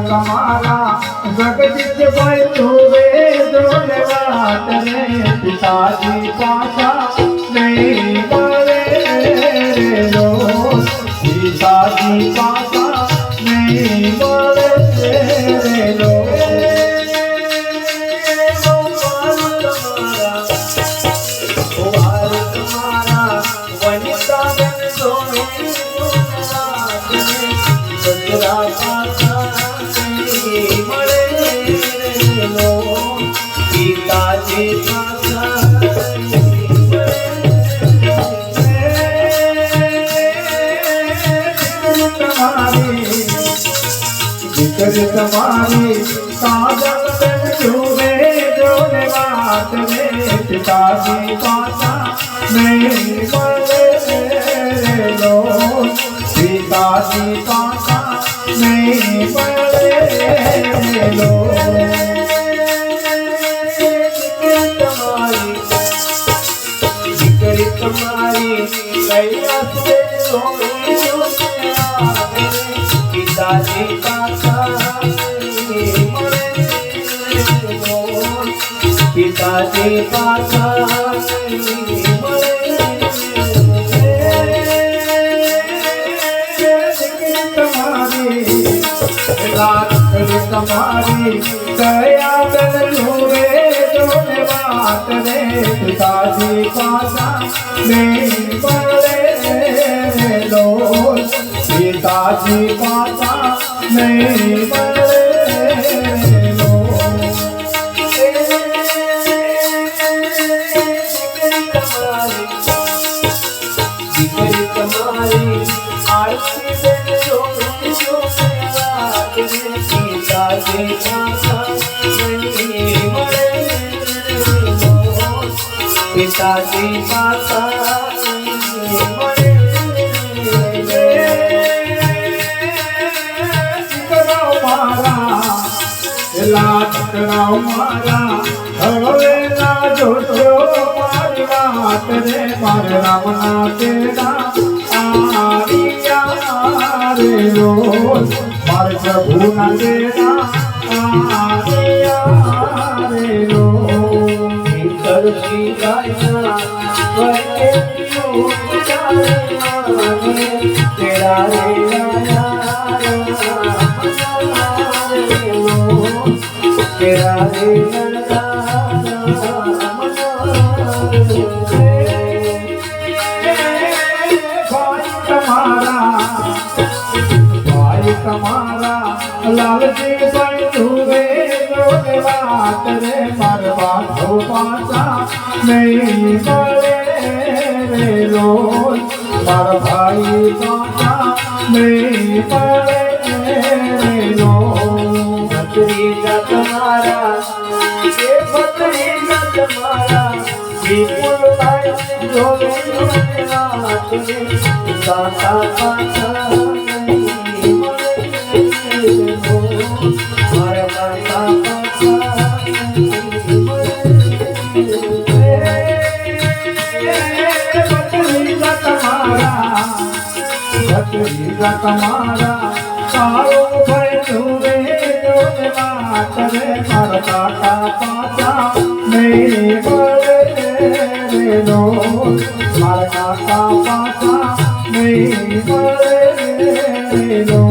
कमारा जगदीश भाई तुवे दोने बात रे पिताजी पासा नहीं बोले रो पिताजी पासा नहीं बोले रो वनिता पिताजी तुम्हारी काजल छुए जोने बात में पिताजी पासा नहीं बोले लो पिताजी पासा नहीं बोले लो तुम्हारी कैलाश से पिताजी पासा पिताजी पासा तुम्हारी दया हुए दोने बात रे पिताजी पासा नहीं बोले लो पिताजी पासा नहीं बोले लो तुम्हारी आरती पिताजी पासा नहीं बोले पिताजी पासा नहीं बोले मारा लाट कराओ मारा हवे ना जो मारी बात रे मार राम ना तेरा आरिया रे रो मार प्रभु ना तेरा आरिया रे रो भीतर की गायना वहे क्यों तेरा रे तेरा रे भाई तुम्हारा लाल जी भाई तुवे जोने बात रे मरवा हो पासा नहीं बोले रो मर भाई पासा नहीं बोले रो भतीजा तुम्हारा ये भतीजा तुम्हारा विपुल भाई जो साता पासा नहीं बोले रो हर पासा पासा नहीं भतीजा तुम्हारा सारो भाई तुवे जोने बात रे मर काका पासा नहीं बोले लो मर काका पासा नहीं बोले लो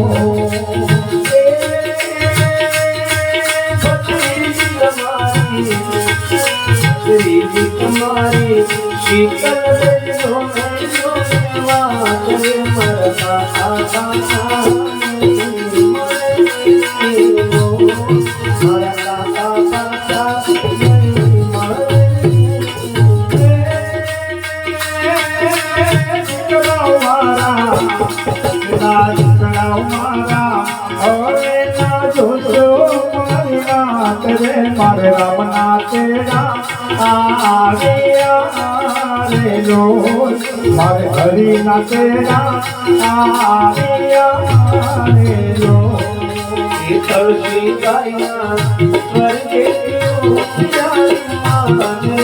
तुम्हारी शीतल मर काका पासा मारे राम ना तेरा આવ્યા રે રોજ મારે હરિના તેડા આવ્યા રે રોજ તુલસી ગાયના સ્વર્ગે માને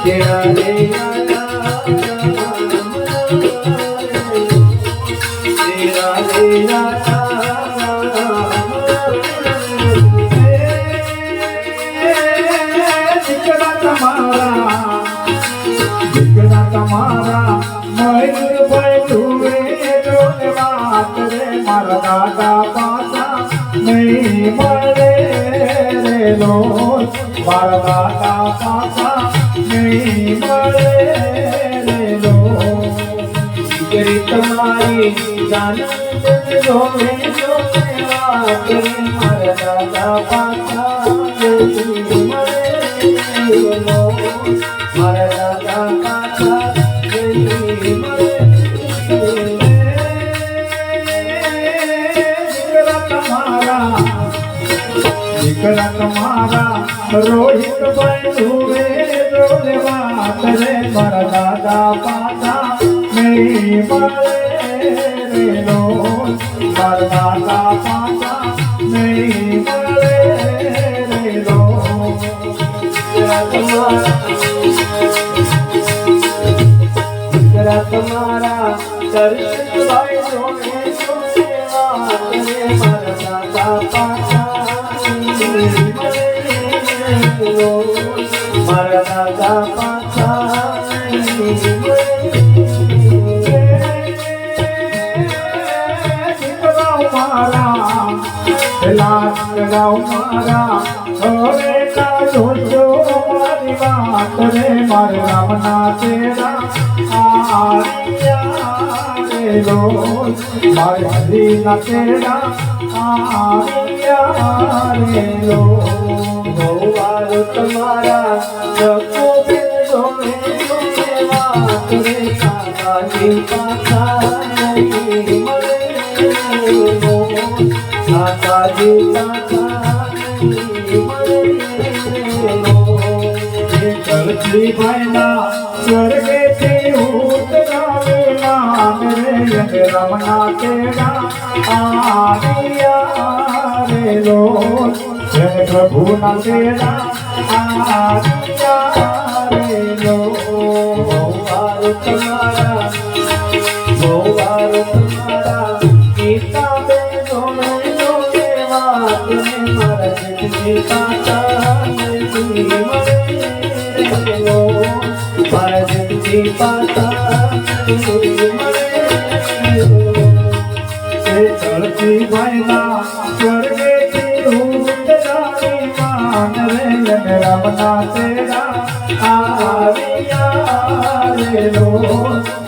તેરા રે આયા તેરા રે દીકરા તમારા મયુર ભૈલુએ જોને વાત રે મારા દાદા પાછા નહીં મળે રે લોજ મારા દાદા પાછા નહીં મળે રે લોજ દીકરી તમારી જાન જોવે જોવે વાત રે મારા દાદા પાછા નહીં મળે મારા દાદા પાછા નહીં મળે દીકરા તમારા રોહિત ભાઈ જોને વાત રે મારા દાદા પાછા નહીં મળે રે લોજ મારા દાદા પાછા નહીં મળે રે લોજ દીકરા તમારા દર્શન ભાઈ જોને જોને વાત રે મારા દાદા પાછા મારા દાદા પાછા લાગરાવ મારા હવે ના જોજો મારી વાત રે મારે રામના તેરા આવ્યા રે રોજ મારે હરિના તેરા આવ્યા રે રોજ ગોવાર તમારા જગો બિન જોને જોને વાત રે કાકાજી પાછા નહીં મળે કાકાજી પાછા નહીં મળે કલજી ભાઈના સ્વર્ગેથી ઉતરાવેલા રે રમણા તેરા આવ્યા રે રોજ પ્રભુના તેરા આવ્યા રે રોજ ગોવાર તમારા ગીતા બે જોને જોને વાત રે મારા જગજી પાછા નહીં મળે મારા જગજી પાછા નહીં મળે કલજી ભાઈના સ્વર્ગેથી ઉતરાવી માન રે રમણા તેરા આવ્યા રે રોજ